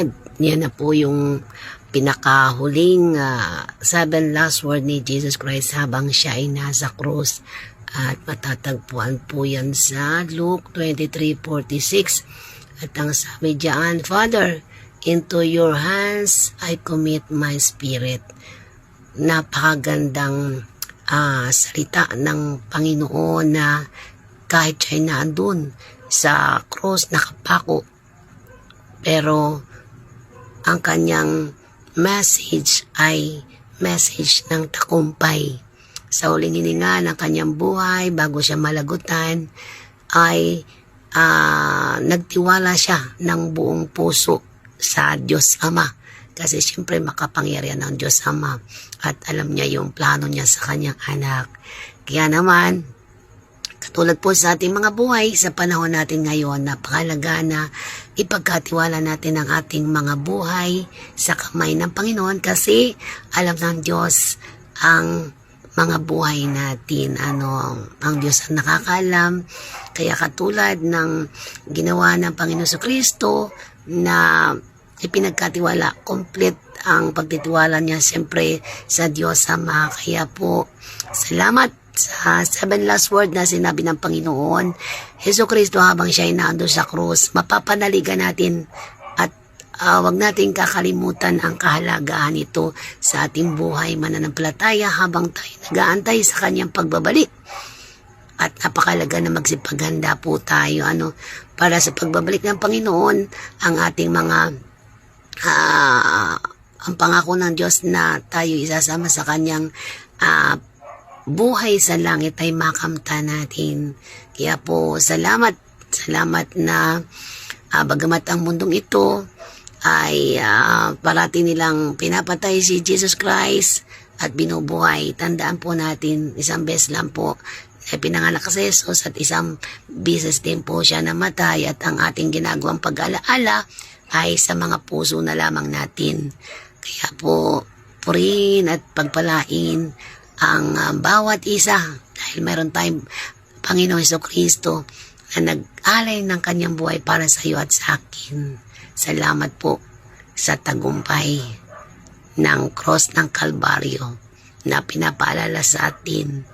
katulad, yan na po yung pinakahuling 7 last word ni Jesus Christ habang siya ay nasa krus. At matatagpuan po yan sa Luke 23:46. At ang sabi diyan, Father, into your hands I commit my spirit. Napakagandang salita ng Panginoon na kahit siya'y naandun sa cross nakapako, pero ang kanyang message ay message ng takumpay. Sa huling hininga ng kanyang buhay, bago siya malagutan, ay nagtiwala siya ng buong puso sa Diyos Ama. Kasi siyempre makapangyarihan ng Diyos Ama at alam niya yung plano niya sa kanyang anak. Kaya naman, katulad po sa ating mga buhay, sa panahon natin ngayon, napakahalaga na ipagkatiwala natin ang ating mga buhay sa kamay ng Panginoon kasi alam ng Diyos ang mga buhay natin. Ang Diyos ang nakakaalam. Kaya katulad ng ginawa ng Panginoon Kristo na ipinagkatiwala, complete ang pagtitiwala niya siyempre sa Diyos Ama. Kaya po, salamat sa 7 last word na sinabi ng Panginoon. Hesus Kristo habang siya ay naandun sa krus, mapapanaligan natin at wag natin kakalimutan ang kahalagahan nito sa ating buhay mananampalataya habang tayo nag-aantay sa kanyang pagbabalik. At napakalaga na magsipaghanda po tayo para sa pagbabalik ng Panginoon. Ang ating mga ang pangako ng Diyos na tayo isasama sa kanyang buhay sa langit ay makamta natin. Kaya po salamat na bagamat ang mundong ito ay parati nilang pinapatay si Jesus Christ at binubuhay. Tandaan po natin, isang beses lang po ay pinanganak si Jesus at isang beses din po siya namatay at ang ating ginagawang pag-alaala ay sa mga puso na lamang natin. Kaya po, purihin at pagpalain ang bawat isa dahil mayroon tayong Panginoon Jesucristo na nag-alay ng kanyang buhay para sa iyo at sa akin. Salamat po sa tagumpay ng cross ng Kalbaryo na pinapaalala sa atin.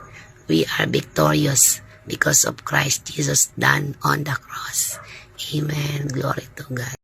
We are victorious because of Christ Jesus done on the cross. Amen. Glory to God.